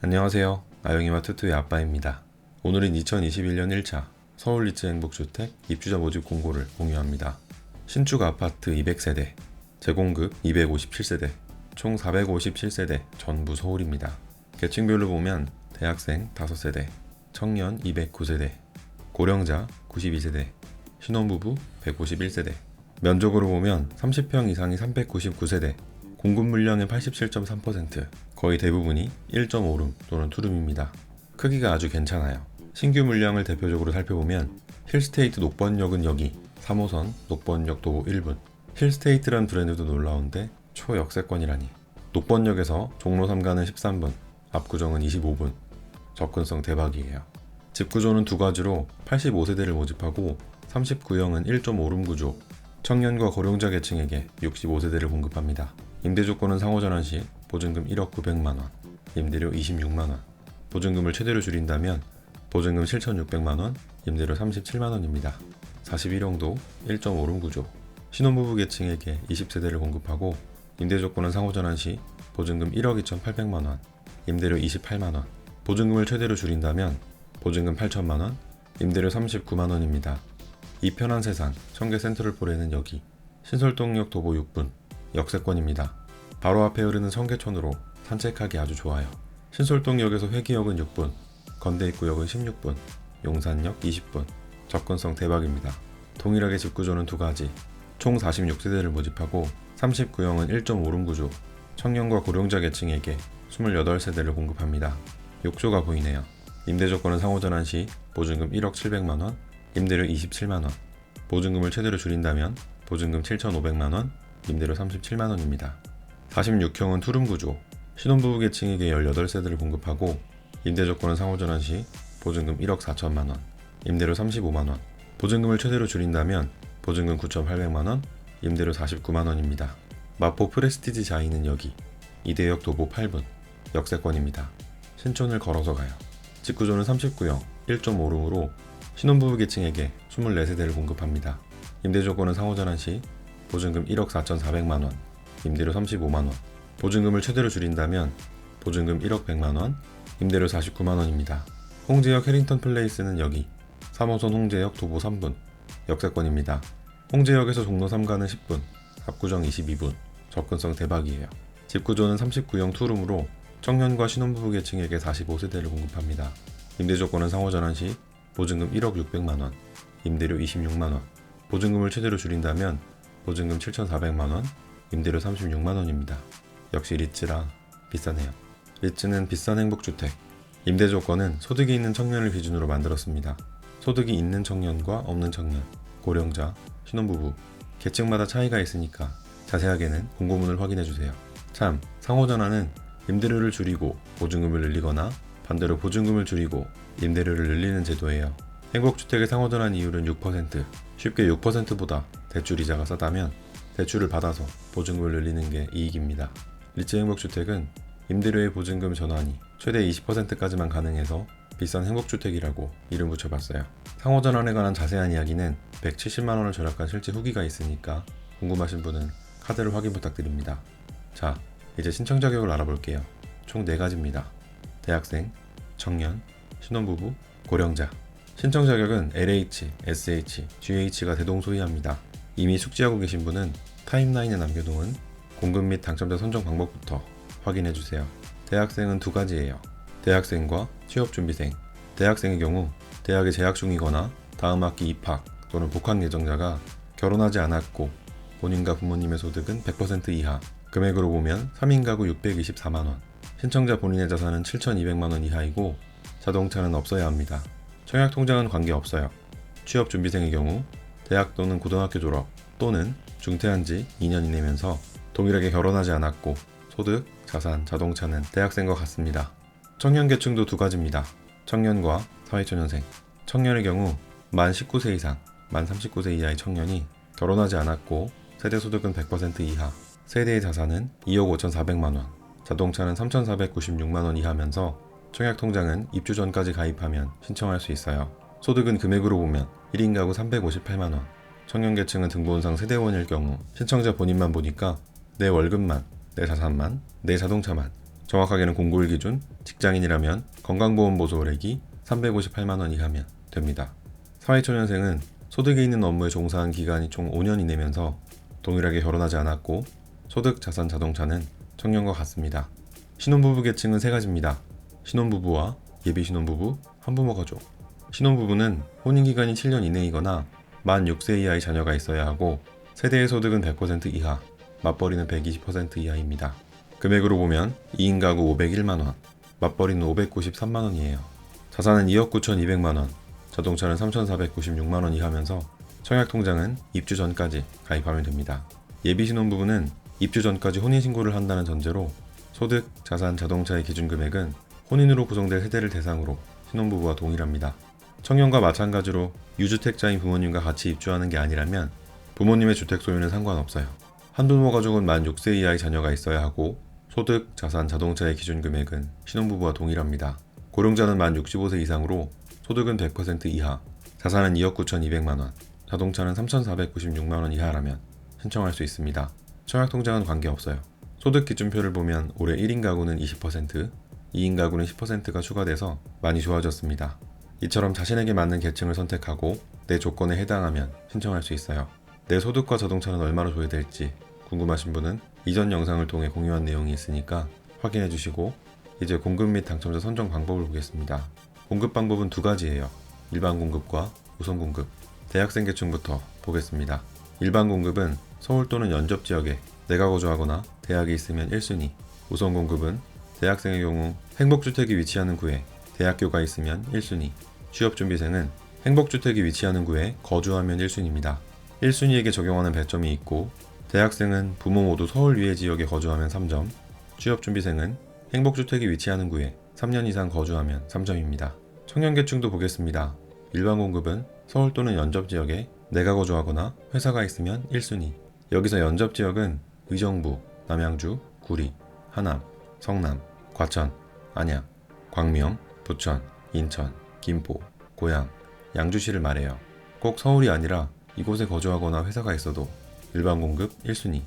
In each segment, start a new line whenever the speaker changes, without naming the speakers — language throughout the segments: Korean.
안녕하세요. 아영이와 투투의 아빠입니다. 오늘은 2021년 1차 서울 리츠 행복주택 입주자 모집 공고를 공유합니다. 신축 아파트 200세대, 재공급 257세대, 총 457세대 전부 서울입니다. 계층별로 보면 대학생 5세대, 청년 209세대, 고령자 92세대, 신혼부부 151세대, 면적으로 보면 30평 이상이 399세대, 공급 물량의 87.3%, 거의 대부분이 1.5룸 또는 투룸입니다. 크기가 아주 괜찮아요. 신규 물량을 대표적으로 살펴보면 힐스테이트 녹번역은 여기 3호선 녹번역 도보 1분. 힐스테이트란 브랜드도 놀라운데 초역세권이라니. 녹번역에서 종로 3 가는 13분, 압구정은 25분. 접근성 대박이에요. 집 구조는 두 가지로 85세대를 모집하고 39형은 1.5룸 구조, 청년과 고령자 계층에게 65세대를 공급합니다. 임대 조건은 상호전환 시 보증금 1억 900만원, 임대료 26만원, 보증금을 최대로 줄인다면 보증금 7,600만원, 임대료 37만원입니다. 41형도 1.5룸 구조, 신혼부부 계층에게 20세대를 공급하고 임대 조건은 상호전환 시 보증금 1억 2,800만원, 임대료 28만원, 보증금을 최대로 줄인다면 보증금 8천만원, 임대료 39만원입니다. 이 편한 세상, 청계 센트럴폴에는 여기 신설동역 도보 6분, 역세권입니다. 바로 앞에 흐르는 청계천으로 산책하기 아주 좋아요. 신설동역에서 회기역은 6분, 건대입구역은 16분, 용산역 20분, 접근성 대박입니다. 동일하게 집 구조는 두 가지, 총 46세대를 모집하고 39형은 1.5룸 구조, 청년과 고령자 계층에게 28세대를 공급합니다. 욕조가 보이네요. 임대 조건은 상호전환 시 보증금 1억 700만원, 임대료 27만원, 보증금을 최대로 줄인다면 보증금 7,500만원, 임대료 37만원입니다. 46형은 투룸 구조, 신혼부부 계층에게 18세대를 공급하고 임대 조건은 상호전환 시 보증금 1억 4천만원, 임대료 35만원, 보증금을 최대로 줄인다면 보증금 9,800만원, 임대료 49만원입니다. 마포 프레스티지 자이는 여기, 이대역 도보 8분, 역세권입니다. 신촌을 걸어서 가요. 집 구조는 39형, 1.5룸으로 신혼부부 계층에게 24세대를 공급합니다. 임대 조건은 상호전환 시 보증금 1억 4,400만원, 임대료 35만원, 보증금을 최대로 줄인다면 보증금 1억 100만원, 임대료 49만원입니다. 홍제역 해링턴 플레이스는 여기 3호선 홍제역 도보 3분, 역세권입니다. 홍제역에서 종로 3 가는 10분, 압구정 22분, 접근성 대박이에요. 집 구조는 39형 투룸으로 청년과 신혼부부 계층에게 45세대를 공급합니다. 임대 조건은 상호전환 시 보증금 1억 600만원, 임대료 26만원, 보증금을 최대로 줄인다면 보증금 7,400만원, 임대료 36만원입니다. 역시 리츠라 비싸네요. 리츠는 비싼 행복주택, 임대 조건은 소득이 있는 청년을 기준으로 만들었습니다. 소득이 있는 청년과 없는 청년, 고령자, 신혼부부, 계층마다 차이가 있으니까 자세하게는 공고문을 확인해주세요. 참, 상호전환은 임대료를 줄이고 보증금을 늘리거나 반대로 보증금을 줄이고 임대료를 늘리는 제도예요. 행복주택의 상호전환 이율은 6%, 쉽게 6%보다 대출이자가 싸다면 대출을 받아서 보증금을 늘리는 게 이익입니다. 리츠 행복주택은 임대료의 보증금 전환이 최대 20%까지만 가능해서 비싼 행복주택이라고 이름 붙여봤어요. 상호전환에 관한 자세한 이야기는 170만원을 절약한 실제 후기가 있으니까 궁금하신 분은 카드를 확인 부탁드립니다. 자, 이제 신청 자격을 알아볼게요. 총 4가지입니다. 대학생, 청년, 신혼부부, 고령자. 신청 자격은 LH, SH, GH가 대동소이합니다. 이미 숙지하고 계신 분은 타임라인에 남겨놓은 공급 및 당첨자 선정 방법부터 확인해주세요. 대학생은 두 가지예요. 대학생과 취업준비생. 대학생의 경우 대학에 재학 중이거나 다음 학기 입학 또는 복학 예정자가 결혼하지 않았고 본인과 부모님의 소득은 100% 이하, 금액으로 보면 3인 가구 624만원, 신청자 본인의 자산은 7,200만원 이하이고 자동차는 없어야 합니다. 청약통장은 관계없어요. 취업준비생의 경우 대학 또는 고등학교 졸업 또는 중퇴한 지 2년 이내면서 동일하게 결혼하지 않았고 소득, 자산, 자동차는 대학생과 같습니다. 청년 계층도 두 가지입니다. 청년과 사회초년생. 청년의 경우 만 19세 이상, 만 39세 이하의 청년이 결혼하지 않았고 세대소득은 100% 이하, 세대의 자산은 2억 5,400만원, 자동차는 3,496만원 이하면서 청약통장은 입주 전까지 가입하면 신청할 수 있어요. 소득은 금액으로 보면 1인 가구 358만원, 청년계층은 등본상 세대원일 경우 신청자 본인만 보니까 내 월급만, 내 자산만, 내 자동차만 정확하게는 공고일 기준 직장인이라면 건강보험보조월액이 358만원 이하면 됩니다. 사회초년생은 소득이 있는 업무에 종사한 기간이 총 5년 이내면서 동일하게 결혼하지 않았고 소득, 자산, 자동차는 청년과 같습니다. 신혼부부 계층은 세 가지입니다. 신혼부부와 예비신혼부부, 한부모 가족. 신혼부부는 혼인기간이 7년 이내이거나 만 6세 이하의 자녀가 있어야 하고 세대의 소득은 100% 이하, 맞벌이는 120% 이하입니다. 금액으로 보면 2인 가구 501만원, 맞벌이는 593만원이에요. 자산은 2억 9,200만원, 자동차는 3,496만원 이하면서 청약통장은 입주 전까지 가입하면 됩니다. 예비신혼부부는 입주 전까지 혼인신고를 한다는 전제로 소득, 자산, 자동차의 기준금액은 혼인으로 구성될 세대를 대상으로 신혼부부와 동일합니다. 청년과 마찬가지로 유주택자인 부모님과 같이 입주하는 게 아니라면 부모님의 주택 소유는 상관없어요. 한부모 가족은 만 6세 이하의 자녀가 있어야 하고 소득, 자산, 자동차의 기준금액은 신혼부부와 동일합니다. 고령자는 만 65세 이상으로 소득은 100% 이하, 자산은 2억 9,200만원, 자동차는 3,496만원 이하라면 신청할 수 있습니다. 청약통장은 관계없어요. 소득 기준표를 보면 올해 1인 가구는 20%, 2인 가구는 10%가 추가돼서 많이 좋아졌습니다. 이처럼 자신에게 맞는 계층을 선택하고 내 조건에 해당하면 신청할 수 있어요. 내 소득과 자동차는 얼마로 줘야 될지 궁금하신 분은 이전 영상을 통해 공유한 내용이 있으니까 확인해 주시고 이제 공급 및 당첨자 선정 방법을 보겠습니다. 공급 방법은 두 가지예요. 일반 공급과 우선 공급. 대학생 계층부터 보겠습니다. 일반 공급은 서울 또는 연접 지역에 내가 거주하거나 대학이 있으면 1순위. 우선 공급은 대학생의 경우 행복주택이 위치하는 구에 대학교가 있으면 1순위. 취업준비생은 행복주택이 위치하는 구에 거주하면 1순위입니다. 1순위에게 적용하는 배점이 있고 대학생은 부모 모두 서울 위의 지역에 거주하면 3점, 취업준비생은 행복주택이 위치하는 구에 3년 이상 거주하면 3점입니다. 청년계층도 보겠습니다. 일반 공급은 서울 또는 연접 지역에 내가 거주하거나 회사가 있으면 1순위. 여기서 연접 지역은 의정부, 남양주, 구리, 하남, 성남, 과천, 안양, 광명, 부천, 인천, 김포, 고양, 양주시를 말해요. 꼭 서울이 아니라 이곳에 거주하거나 회사가 있어도 일반 공급 1순위.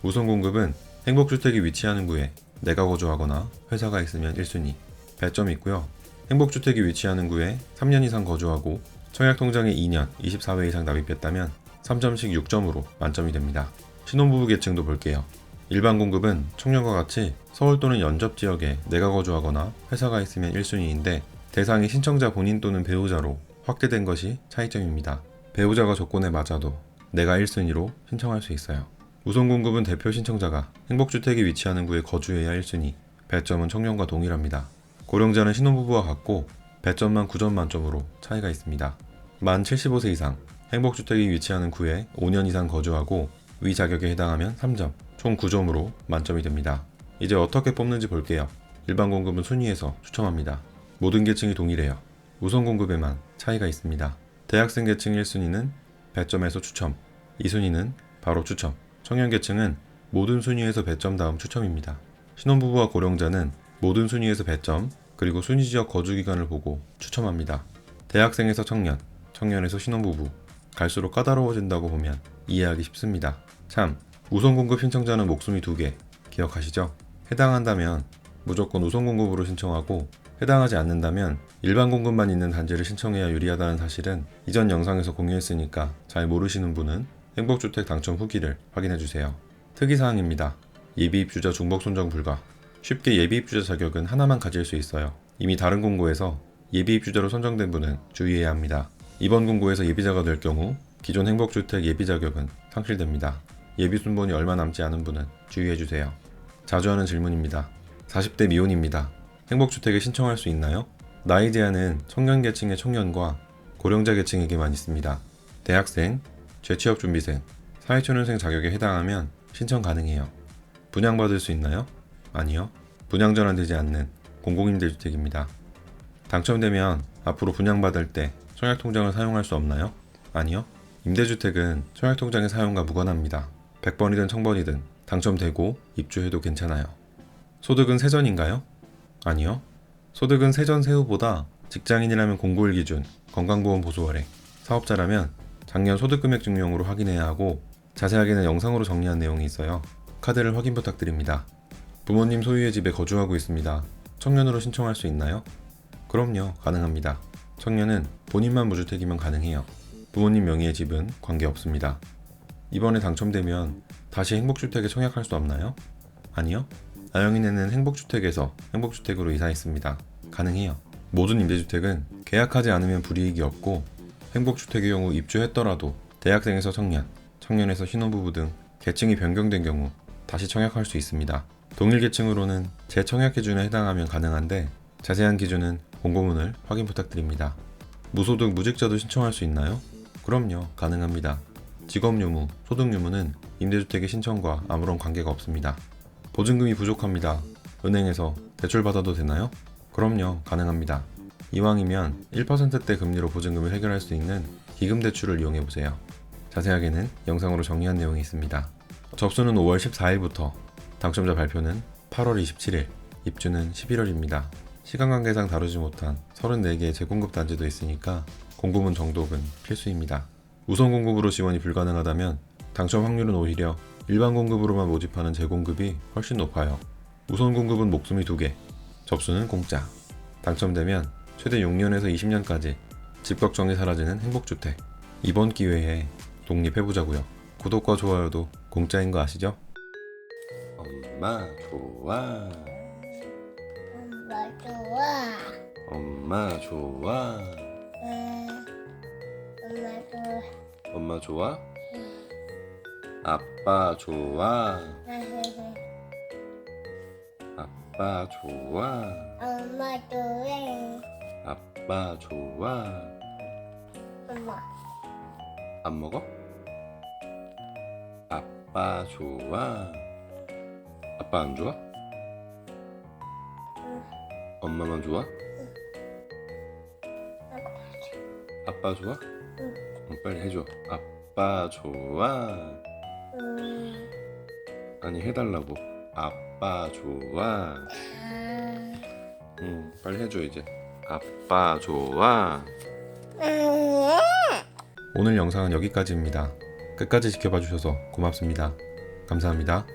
우선 공급은 행복주택이 위치하는 구에 내가 거주하거나 회사가 있으면 1순위. 배점이 있고요. 행복주택이 위치하는 구에 3년 이상 거주하고 청약통장에 2년 24회 이상 납입했다면 3점씩 6점으로 만점이 됩니다. 신혼부부 계층도 볼게요. 일반 공급은 청년과 같이 서울 또는 연접 지역에 내가 거주하거나 회사가 있으면 1순위인데 대상이 신청자 본인 또는 배우자로 확대된 것이 차이점입니다. 배우자가 조건에 맞아도 내가 1순위로 신청할 수 있어요. 우선 공급은 대표 신청자가 행복주택이 위치하는 구에 거주해야 1순위. 배점은 청년과 동일합니다. 고령자는 신혼부부와 같고 배점만 9점 만점으로 차이가 있습니다. 만 75세 이상, 행복주택이 위치하는 구에 5년 이상 거주하고 위 자격에 해당하면 3점, 총 9점으로 만점이 됩니다. 이제 어떻게 뽑는지 볼게요. 일반 공급은 순위에서 추첨합니다. 모든 계층이 동일해요. 우선 공급에만 차이가 있습니다. 대학생 계층 1순위는 배점에서 추첨, 2순위는 바로 추첨, 청년 계층은 모든 순위에서 배점 다음 추첨입니다. 신혼부부와 고령자는 모든 순위에서 배점, 그리고 순위 지역 거주 기간을 보고 추첨합니다. 대학생에서 청년, 청년에서 신혼부부, 갈수록 까다로워진다고 보면 이해하기 쉽습니다. 참, 우선 공급 신청자는 목숨이 2개, 기억하시죠? 해당한다면 무조건 우선 공급으로 신청하고 해당하지 않는다면 일반 공급만 있는 단지를 신청해야 유리하다는 사실은 이전 영상에서 공유했으니까 잘 모르시는 분은 행복주택 당첨 후기를 확인해주세요. 특이사항입니다. 예비입주자 중복 선정 불가. 쉽게 예비입주자 자격은 하나만 가질 수 있어요. 이미 다른 공고에서 예비입주자로 선정된 분은 주의해야 합니다. 이번 공고에서 예비자가 될 경우 기존 행복주택 예비 자격은 상실됩니다. 예비 순번이 얼마 남지 않은 분은 주의해주세요. 자주 하는 질문입니다. 40대 미혼입니다. 행복주택에 신청할 수 있나요? 나이 제한은 청년 계층의 청년과 고령자 계층에게만 있습니다. 대학생, 재취업준비생, 사회초년생 자격에 해당하면 신청 가능해요. 분양받을 수 있나요? 아니요. 분양 전환되지 않는 공공임대주택입니다. 당첨되면 앞으로 분양받을 때 청약통장을 사용할 수 없나요? 아니요. 임대주택은 청약통장의 사용과 무관합니다. 100번이든 1000번이든 당첨되고 입주해도 괜찮아요. 소득은 세전인가요? 아니요. 소득은 세전 세후보다 직장인이라면 공고일 기준, 건강보험 보조월액, 사업자라면 작년 소득금액 증명으로 확인해야 하고 자세하게는 영상으로 정리한 내용이 있어요. 카드를 확인 부탁드립니다. 부모님 소유의 집에 거주하고 있습니다. 청년으로 신청할 수 있나요? 그럼요, 가능합니다. 청년은 본인만 무주택이면 가능해요. 부모님 명의의 집은 관계없습니다. 이번에 당첨되면 다시 행복주택에 청약할 수 없나요? 아니요. 아영이네는 행복주택에서 행복주택으로 이사했습니다. 가능해요. 모든 임대주택은 계약하지 않으면 불이익이 없고 행복주택의 경우 입주했더라도 대학생에서 청년, 청년에서 신혼부부 등 계층이 변경된 경우 다시 청약할 수 있습니다. 동일 계층으로는 재청약 기준에 해당하면 가능한데 자세한 기준은 공고문을 확인 부탁드립니다. 무소득 무직자도 신청할 수 있나요? 그럼요, 가능합니다. 직업유무, 소득유무는 임대주택의 신청과 아무런 관계가 없습니다. 보증금이 부족합니다. 은행에서 대출 받아도 되나요? 그럼요, 가능합니다. 이왕이면 1%대 금리로 보증금을 해결할 수 있는 기금대출을 이용해보세요. 자세하게는 영상으로 정리한 내용이 있습니다. 접수는 5월 14일부터, 당첨자 발표는 8월 27일, 입주는 11월입니다. 시간 관계상 다루지 못한 34개의 재공급 단지도 있으니까 공고문 정독은 필수입니다. 우선 공급으로 지원이 불가능하다면 당첨 확률은 오히려 일반 공급으로만 모집하는 재공급이 훨씬 높아요. 우선 공급은 목숨이 2개, 접수는 공짜. 당첨되면 최대 6년에서 20년까지 집 걱정이 사라지는 행복주택. 이번 기회에 독립해보자고요. 구독과 좋아요도 공짜인 거 아시죠? 엄마 좋아.
엄마 좋아.
엄마 좋아.
엄마 좋아.
엄마 좋아? 아빠 좋아. 아빠 좋아.
엄마 좋아.
아빠 좋아.
엄마.
안 먹어? 아빠 좋아. 아빠 안 좋아? 엄마만 좋아? 아빠 좋아? 빨리 해줘. 아빠 좋아. 아니 해달라고. 아빠 좋아. 빨리 해줘 이제. 아빠 좋아. 오늘 영상은 여기까지입니다. 끝까지 지켜봐 주셔서 고맙습니다. 감사합니다.